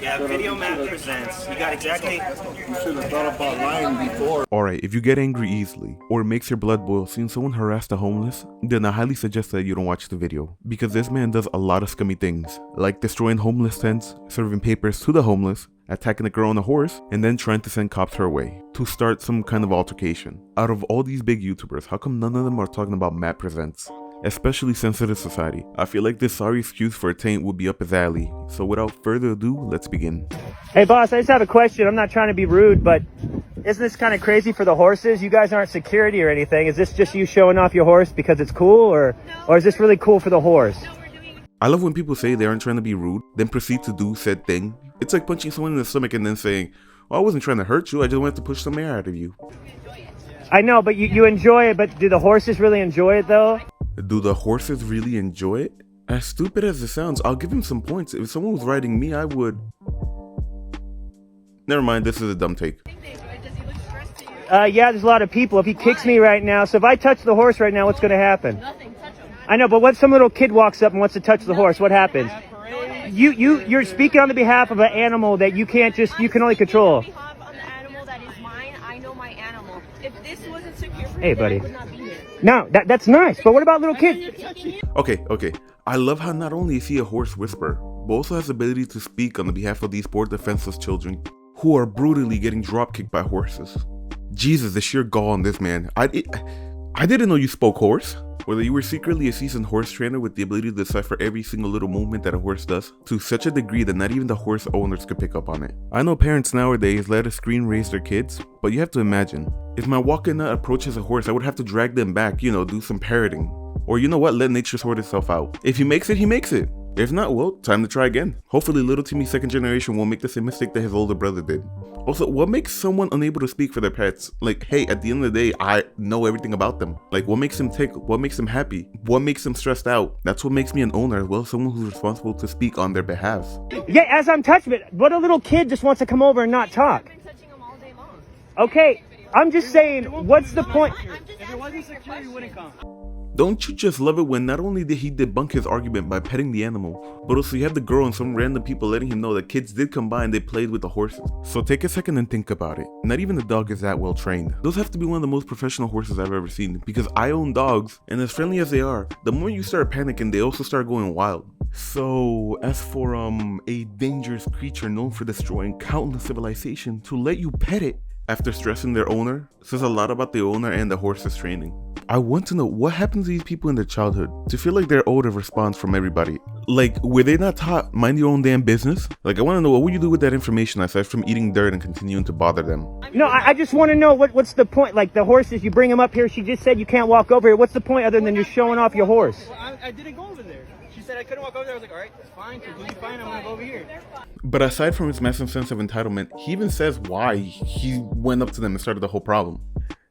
Yeah, VideoMattPresent. You got exactly. You should have thought about lying before. Alright, if you get angry easily, or it makes your blood boil seeing someone harass the homeless, then I highly suggest that you don't watch the video. Because this man does a lot of scummy things, like destroying homeless tents, serving papers to the homeless, attacking a girl on a horse, and then trying to send cops her way, to start some kind of altercation. Out of all these big YouTubers, how come none of them are talking about Matt Presents? Especially sensitive society. I feel like this sorry excuse for a taint would be up his alley. So without further ado, let's begin. Hey boss, I just have a question. I'm not trying to be rude, but isn't this kind of crazy for the horses? You guys aren't security or anything. Is this just you showing off your horse because it's cool, or is this really cool for the horse? I love when people say they aren't trying to be rude, then proceed to do said thing. It's like punching someone in the stomach and then saying, well, I wasn't trying to hurt you, I just wanted to push some air out of you. I know, but you enjoy it, but do the horses really enjoy it though? Do the horses really enjoy it? As stupid as it sounds, I'll give him some points. If someone was riding me, I would... Never mind, this is a dumb take. Yeah, there's a lot of people. If he kicks me right now, so if I touch the horse right now, what's going to happen? Nothing, touch him. I know, but what if some little kid walks up and wants to touch the horse, what happens? You're speaking on the behalf of an animal that you can only control. On behalf of the animal that is mine, I know my animal. If this wasn't secure for me, Hey, buddy. I would not be here. No, that's nice, but what about little kids? Okay. I love how not only is he a horse whisperer, but also has the ability to speak on the behalf of these poor defenseless children who are brutally getting drop-kicked by horses. Jesus, the sheer gall on this man. I didn't know you spoke horse. Whether you were secretly a seasoned horse trainer with the ability to decipher every single little movement that a horse does, to such a degree that not even the horse owners could pick up on it. I know parents nowadays let a screen raise their kids, but you have to imagine, if my walking nut approaches a horse, I would have to drag them back, do some parroting. Or you know what, let nature sort itself out. If he makes it, he makes it. If not, well, time to try again. Hopefully little Timmy's second generation won't make the same mistake that his older brother did. Also, what makes someone unable to speak for their pets? Like, hey, at the end of the day, I know everything about them. Like, what makes them tick? What makes them happy? What makes them stressed out? That's what makes me an owner as well, someone who's responsible to speak on their behalf. Yeah, as I'm touching it, what a little kid just wants to come over and not talk. I've been touching him all day long. Okay, I'm just saying, what's the point? If it wasn't secure, you wouldn't come. Don't you just love it when not only did he debunk his argument by petting the animal, but also you have the girl and some random people letting him know that kids did come by and they played with the horses. So take a second and think about it. Not even the dog is that well trained. Those have to be one of the most professional horses I've ever seen, because I own dogs, and as friendly as they are, the more you start panicking, they also start going wild. So as for a dangerous creature known for destroying countless civilizations, to let you pet it after stressing their owner says a lot about the owner and the horse's training. I want to know what happened to these people in their childhood to feel like they're owed a response from everybody. Like, were they not taught mind your own damn business? Like, I want to know, what would you do with that information aside from eating dirt and continuing to bother them? No, I just want to know what's the point. Like the horses, you bring them up here. She just said you can't walk over here. What's the point other than just showing off your horse? Well, I didn't go over there. She said I couldn't walk over there. I was like, all right, it's fine. So you fine. I'm gonna go over here. But aside from his massive sense of entitlement, he even says why he went up to them and started the whole problem.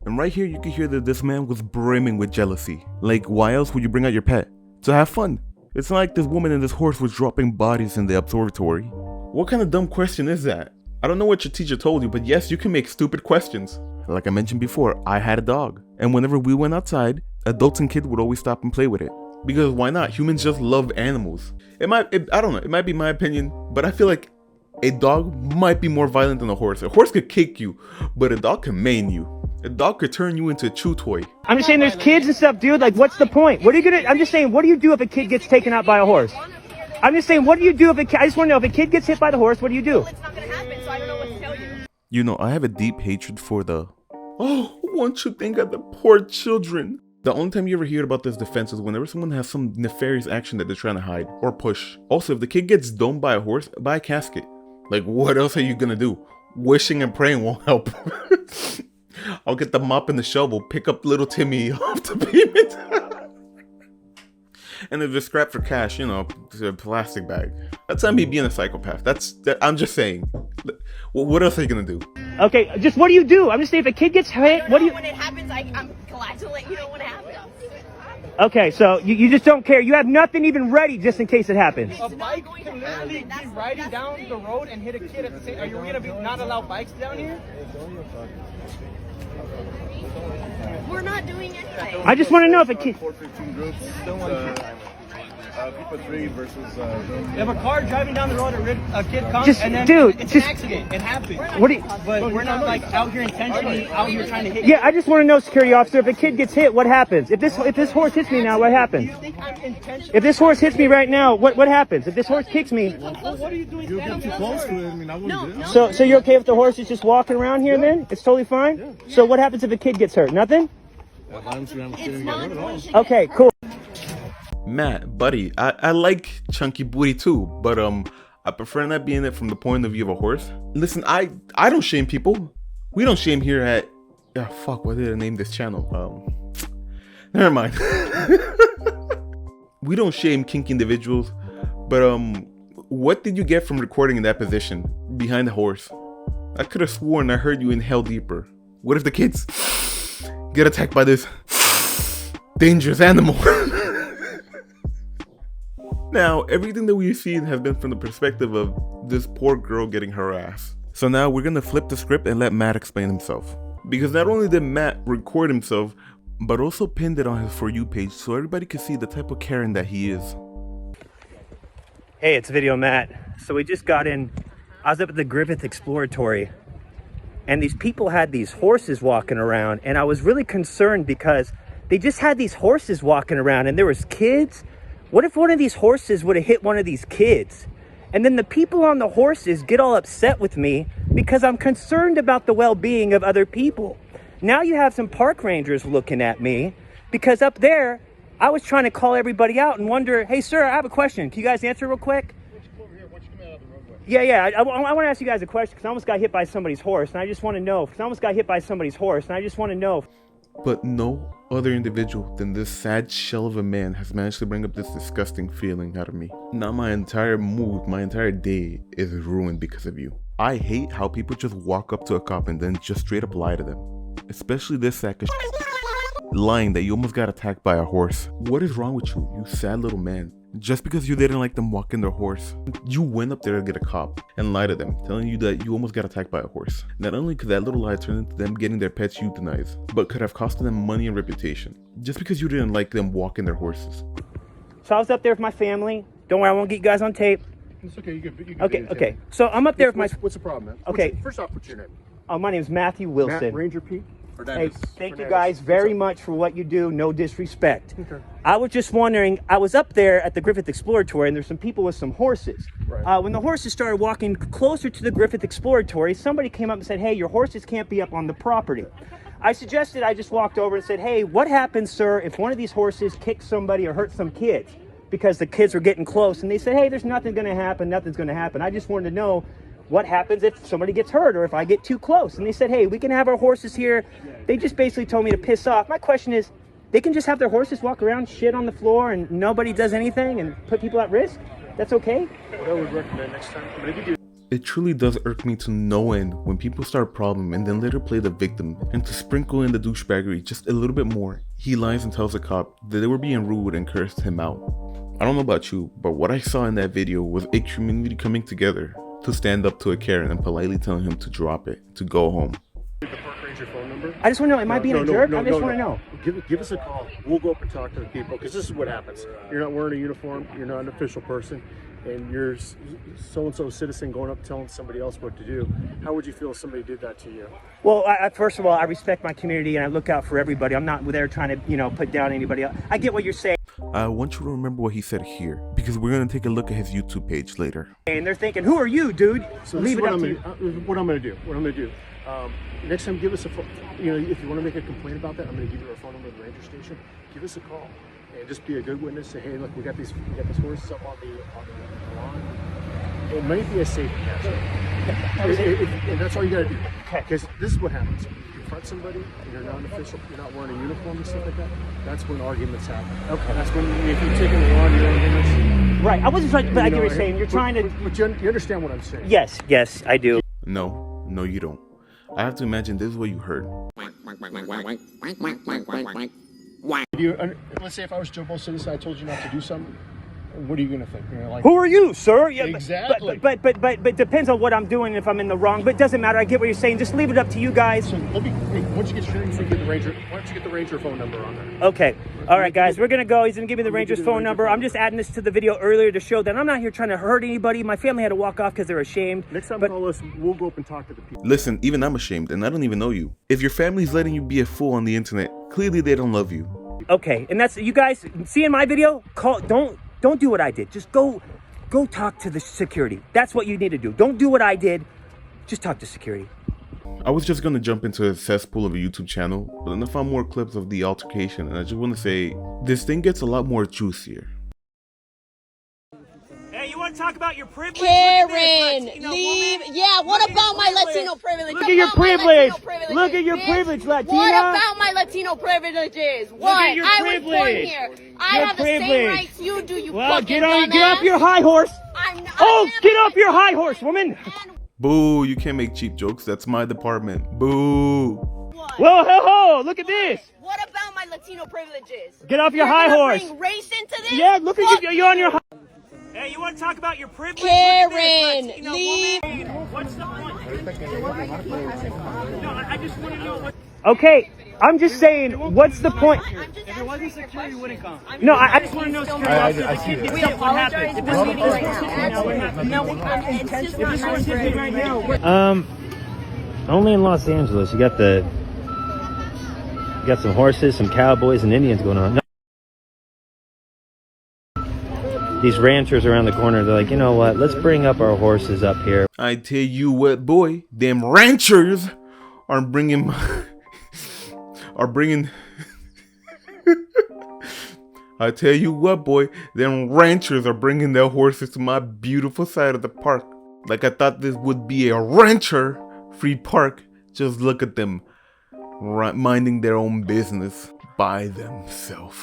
And right here, you can hear that this man was brimming with jealousy. Like, why else would you bring out your pet? To have fun. It's not like this woman and this horse was dropping bodies in the observatory. What kind of dumb question is that? I don't know what your teacher told you, but yes, you can make stupid questions. Like I mentioned before, I had a dog. And whenever we went outside, adults and kids would always stop and play with it. Because why not? Humans just love animals. I don't know, it might be my opinion, but I feel like a dog might be more violent than a horse. A horse could kick you, but a dog can maim you. A dog could turn you into a chew toy. I'm just saying there's kids and stuff, dude. Like, what's the point? What are you gonna, I'm just saying, what do you do if a kid gets taken out by a horse? I'm just saying, what do you do if a kid, I just want to know, if a kid gets hit by the horse, what do you do? Well, it's not gonna happen, so I don't know what to tell you. You know, I have a deep hatred for the, oh, won't you think of the poor children? The only time you ever hear about this defense is whenever someone has some nefarious action that they're trying to hide or push. Also, if the kid gets domed by a horse, buy a casket. Like, what else are you gonna do? Wishing and praying won't help. I'll get the mop and the shovel, pick up little Timmy off the pavement. And if it's scrap for cash, a plastic bag. That's not me being a psychopath. I'm just saying. What else are you gonna do? Okay, just what do you do? I'm just saying, if a kid gets hit, what do you... When it happens, I'm glad to let you know when it happens. Okay, so you just don't care. You have nothing even ready just in case it happens. A bike can literally be riding down the road and hit a kid at the same. Are you gonna be not allow bikes down here? We're not doing anything. I just want to know if a kid... Group of 3 versus. If a car driving down the road, a kid comes, Just- and then dude, it's just- an accident. It happens. What do you? But we're not like out here intentionally out here trying to hit. Yeah, I just want to know, security officer, if a kid gets hit, what happens? If this horse hits me now, what happens? Do you think I'm intentional? If this horse hits me right now, what happens? If this horse kicks me, Well, what are you doing? You get too close to it. I mean, I wouldn't do it. so you're okay if the horse is just walking around here? Then it's totally fine. So what happens if a kid gets hurt? Nothing. It's not going to Okay, cool. Matt, buddy, I like chunky booty too, but I prefer not being it from the point of view of a horse. Listen, I don't shame people. We don't shame here at fuck, what did I name this channel? Never mind. We don't shame kinky individuals, but what did you get from recording in that position behind the horse? I could have sworn I heard you inhale deeper. What if the kids get attacked by this dangerous animal? Now, everything that we've seen has been from the perspective of this poor girl getting harassed. So now we're gonna flip the script and let Matt explain himself. Because not only did Matt record himself, but also pinned it on his For You page so everybody could see the type of Karen that he is. Hey, it's Video Matt. So we just got in. I was up at the Griffith Exploratory, and these people had these horses walking around, and I was really concerned because they just had these horses walking around, and there was kids. What if one of these horses would have hit one of these kids? And then the people on the horses get all upset with me because I'm concerned about the well-being of other people. Now you have some park rangers looking at me because up there, I was trying to call everybody out and wonder, hey, sir, I have a question. Can you guys answer real quick? Yeah, I want to ask you guys a question because I almost got hit by somebody's horse, and I just want to know. But no other individual than this sad shell of a man has managed to bring up this disgusting feeling out of me. Now my entire mood, my entire day is ruined because of you. I hate how people just walk up to a cop and then just straight up lie to them. Especially this sack of lying that you almost got attacked by a horse. What is wrong with you, you sad little man? Just because you didn't like them walking their horse, you went up there to get a cop and lie to them, telling you that you almost got attacked by a horse. Not only could that little lie turn into them getting their pets euthanized, but could have cost them money and reputation, just because you didn't like them walking their horses. So I was up there with my family. Don't worry, I won't get you guys on tape. It's okay. You can Okay. So I'm up there with my... What's the problem, man? Okay. First off, what's your name? My name is Matthew Wilson. Matt Ranger Pete? Hey, thank you guys very much for what you do. No disrespect. Okay. I was just wondering, I was up there at the Griffith Exploratory and there's some people with some horses. Right. When the horses started walking closer to the Griffith Exploratory, somebody came up and said, hey, your horses can't be up on the property. I suggested I just walked over and said, hey, what happens, sir, if one of these horses kicks somebody or hurts some kids? Because the kids were getting close, and they said, hey, there's nothing going to happen, nothing's going to happen. I just wanted to know what happens if somebody gets hurt or if I get too close. And they said, hey, we can have our horses here. They just basically told me to piss off. My question is, they can just have their horses walk around, shit on the floor, and nobody does anything and put people at risk? That's okay? What I would recommend next time, I'm going to give you... It truly does irk me to no end when people start a problem and then later play the victim, and to sprinkle in the douchebaggery just a little bit more, he lies and tells the cop that they were being rude and cursed him out. I don't know about you, but what I saw in that video was a community coming together to stand up to a Karen and politely telling him to drop it, to go home. The park ranger phone number? I just want to know, am I being a jerk? I just want to know. Give us a call. We'll go up and talk to the people, because this is what happens. You're not wearing a uniform, you're not an official person, and you're so-and-so citizen going up telling somebody else what to do. How would you feel if somebody did that to you? Well, first of all, I respect my community and I look out for everybody. I'm not there trying to, put down anybody else. I get what you're saying. I want you to remember what he said here, because we're going to take a look at his YouTube page later. And they're thinking, who are you, dude? So Leave it up to you. What I'm going to do. Next time, give us a phone. If you want to make a complaint about that, I'm going to give you our phone number at the ranger station. Give us a call and just be a good witness. Say, hey, look, we got these horses up on the lawn. It might be a safety hazard, and that's all you got to do. Because this is what happens. You confront somebody, and you're not an official, you're not wearing a uniform and stuff like that. That's when arguments happen. Okay. That's when if you're taking the lawn, you're arguments. Right. I wasn't trying, but I get what you're saying. You're trying to. But you understand what I'm saying? Yes, I do. No, you don't. I have to imagine this is what you heard. Let's say if I was Joe Bo citizen, I told you not to do something. What are you gonna think? You're like, Who are you, sir? Yeah, Exactly. But depends on what I'm doing if I'm in the wrong. But it doesn't matter. I get what you're saying. Just leave it up to you guys. so let me. Hey, why don't you get the ranger? Why don't you get the ranger phone number on there? Okay. All right, guys. We're gonna go. He's gonna give me the ranger's phone number. I'm just adding this to the video earlier to show that I'm not here trying to hurt anybody. My family had to walk off because they're ashamed. Next time, But call us. We'll go up and talk to the people. Listen, even I'm ashamed, and I don't even know you. If your family's letting you be a fool on the internet, clearly they don't love you. okay, and that's you guys seeing my video. Call. Don't do what I did. Just go talk to the security. That's what you need to do. Don't do what I did. Just talk to security. I was just gonna jump into a cesspool of a YouTube channel, but then I found more clips of the altercation, and I just want to say, this thing gets a lot more juicier. Hey, you want to talk about your privilege? Karen, leave. Yeah, what about my Latino privilege? Look at your privilege. Look at your privilege, Latina. What about my Latino privileges? Why? your I was born privilege. here. I Your have the privilege. same rights you do, you Well, fucking get dumbass. off your high horse. Get off your high horse, woman. Boo, you can't make cheap jokes, that's my department. Boo. Whoa, ho, ho, look at this. What about my Latino privileges? Get off your You're high gonna horse. Bring race into this? Yeah, look at Fuck you. You're on your high. Hey, you want to talk about your privilege? Karen, Look at this, leave. woman. What's the point? No, I just want to know what. Okay, I'm just saying, what's the point? If it wasn't security, you wouldn't come. No, I just want to know security. I see that. We apologize if this meeting right now. No, it's just not nice. Only in Los Angeles. You got some horses, some cowboys, and Indians going on. These ranchers around the corner, they're like, you know what? Let's bring up our horses up here. I tell you what, boy, them ranchers are bringing I tell you what, boy, them ranchers are bringing their horses to my beautiful side of the park. Like I thought this would be a rancher-free park. Just look at them, minding their own business by themselves.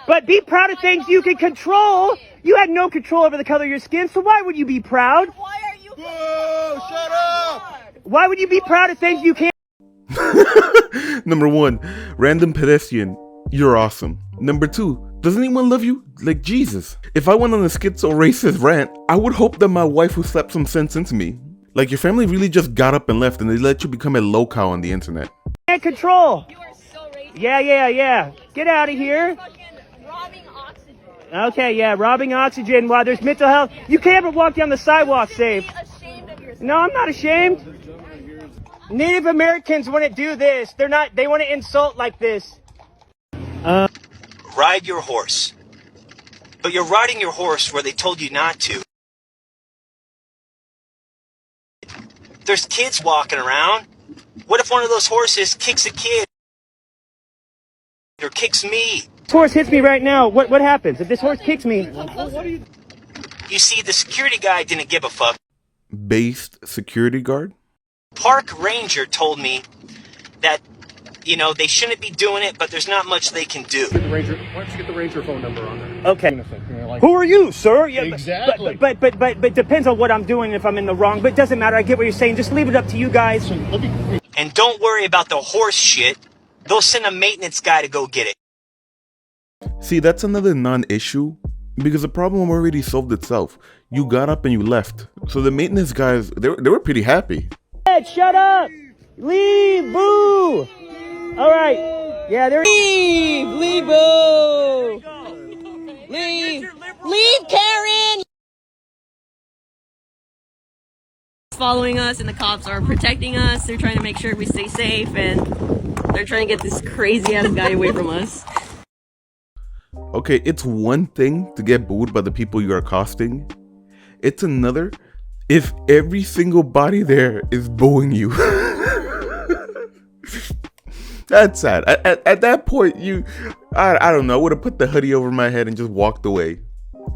But be proud of things you can control. You had no control over the color of your skin, so why would you be proud? Why are you? Whoa, shut up! Why would you be proud of things you can't? Number 1, random pedestrian, you're awesome. Number 2, does anyone love you like Jesus? If I went on a schizo racist rant, I would hope that my wife would slap some sense into me. Like your family really just got up and left and they let you become a locale on the internet. Can't control. You are so racist. Yeah. Get out of here. Fucking robbing oxygen. Okay, yeah, robbing oxygen while there's mental health. You can't even walk down the sidewalk safe. Be ashamed of yourself. No, I'm not ashamed. Native Americans wouldn't do this. They want to insult like this. Ride your horse. But you're riding your horse where they told you not to. There's kids walking around. What if one of those horses kicks a kid? Or kicks me? This horse hits me right now. What happens if this horse kicks me? You see, the security guy didn't give a fuck. Based security guard? Park ranger told me that, they shouldn't be doing it, but there's not much they can do. Why don't you get the ranger phone number on there? Okay. You're like, Who are you, sir? Yeah, Exactly. But depends on what I'm doing if I'm in the wrong. But it doesn't matter. I get what you're saying. Just leave it up to you guys. so let me. And don't worry about the horse shit. They'll send a maintenance guy to go get it. See, that's another non-issue because the problem already solved itself. You got up and you left. So the maintenance guys, they were pretty happy. Hey, shut up! Leave, boo! All right. Yeah, there. Leave, boo! Leave, Karen! Following us, and the cops are protecting us. They're trying to make sure we stay safe, and they're trying to get this crazy ass guy away from us. Okay, it's one thing to get booed by the people you're accosting. It's another if every single body there is booing you. That's sad. At that point, I don't know, I would have put the hoodie over my head and just walked away.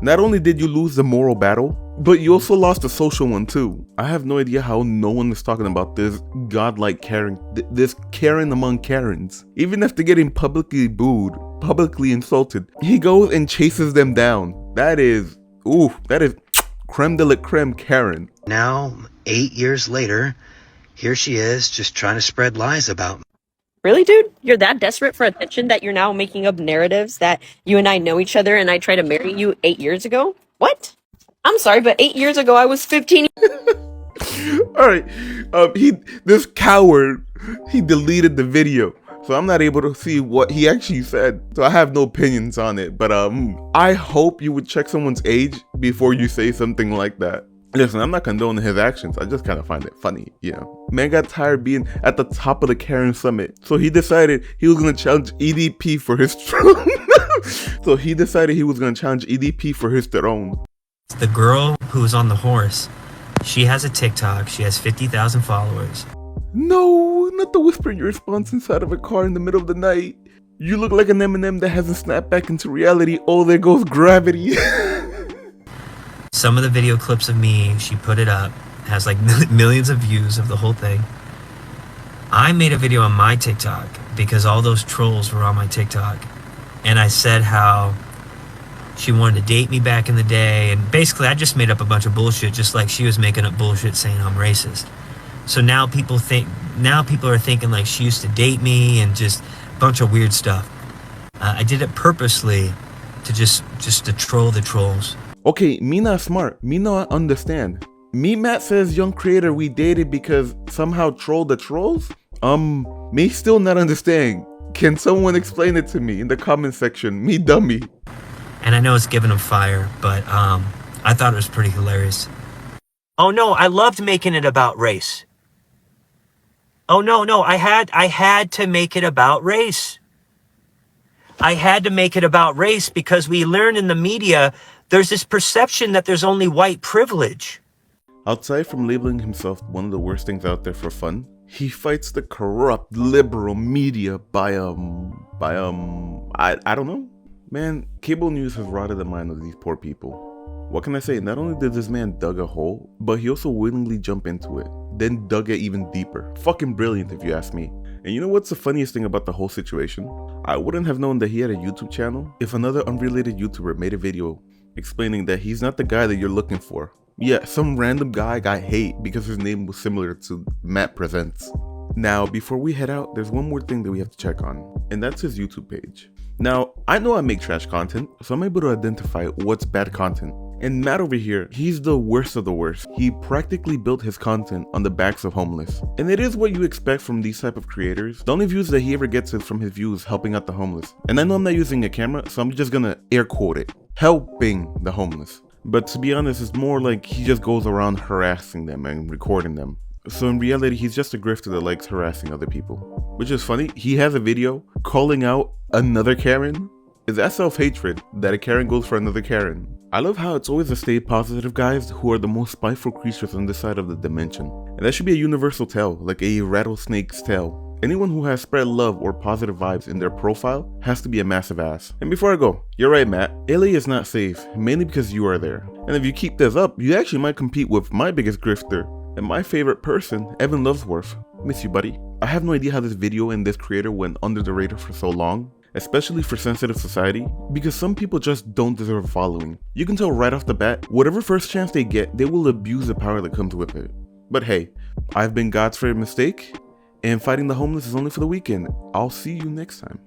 Not only did you lose the moral battle, but you also lost the social one too. I have no idea how no one is talking about this godlike Karen, this Karen among Karens. Even after getting publicly booed, publicly insulted, he goes and chases them down. That is creme de la creme Karen. Now, 8 years later, here she is just trying to spread lies about me. Really, dude? You're that desperate for attention that you're now making up narratives that you and I know each other and I tried to marry you 8 years ago? What? I'm sorry, but 8 years ago I was 15. All right, this coward, he deleted the video, so I'm not able to see what he actually said. So I have no opinions on it. But I hope you would check someone's age before you say something like that. Listen, I'm not condoning his actions. I just kind of find it funny, you know. Man got tired being at the top of the Karen summit, so he decided he was gonna challenge EDP for his throne. So he decided he was gonna challenge EDP for his throne. The girl who was on the horse, she has a TikTok. She has 50,000 followers. No, not the whisper in your response inside of a car in the middle of the night. You look like an M&M that hasn't snapped back into reality. Oh, there goes gravity. Some of the video clips of me, she put it up, has like millions of views of the whole thing. I made a video on my TikTok because all those trolls were on my TikTok. And I said how she wanted to date me back in the day. And basically, I just made up a bunch of bullshit, just like she was making up bullshit saying I'm racist. So now people are thinking like she used to date me and just a bunch of weird stuff. I did it purposely to just to troll the trolls. Okay, me not smart. Me not understand. Me Matt says young creator we dated because somehow troll the trolls? Me still not understand. Can someone explain it to me in the comment section? Me dummy. And I know it's giving them fire, but I thought it was pretty hilarious. Oh no, I loved making it about race. Oh no, I had to make it about race. I had to make it about race because we learn in the media there's this perception that there's only white privilege. Outside from labeling himself one of the worst things out there for fun, he fights the corrupt liberal media by I don't know. Man, cable news has rotted the mind of these poor people. What can I say? Not only did this man dug a hole, but he also willingly jumped into it, then dug it even deeper. Fucking brilliant if you ask me. And you know what's the funniest thing about the whole situation? I wouldn't have known that he had a YouTube channel if another unrelated YouTuber made a video explaining that he's not the guy that you're looking for. Yeah, some random guy got hate because his name was similar to VideoMattPresent. Now, before we head out, there's one more thing that we have to check on, and that's his YouTube page. Now, I know I make trash content, so I'm able to identify what's bad content. And Matt over here, he's the worst of the worst. He practically built his content on the backs of homeless. And it is what you expect from these type of creators. The only views that he ever gets is from his views helping out the homeless. And I know I'm not using a camera, so I'm just gonna air quote it. Helping the homeless. But to be honest, it's more like he just goes around harassing them and recording them. So in reality, he's just a grifter that likes harassing other people. Which is funny, he has a video calling out another Karen. Is that self-hatred that a Karen goes for another Karen? I love how it's always the stay positive guys who are the most spiteful creatures on this side of the dimension. And that should be a universal tale, like a rattlesnake's tail. Anyone who has spread love or positive vibes in their profile has to be a massive ass. And before I go, you're right Matt, LA is not safe, mainly because you are there. And if you keep this up, you actually might compete with my biggest grifter and my favorite person, Evan Lovesworth. Miss you, buddy. I have no idea how this video and this creator went under the radar for so long, especially for sensitive society, because some people just don't deserve following. You can tell right off the bat, whatever first chance they get, they will abuse the power that comes with it. But hey, I've been God's favorite mistake, and fighting the homeless is only for the weekend. I'll see you next time.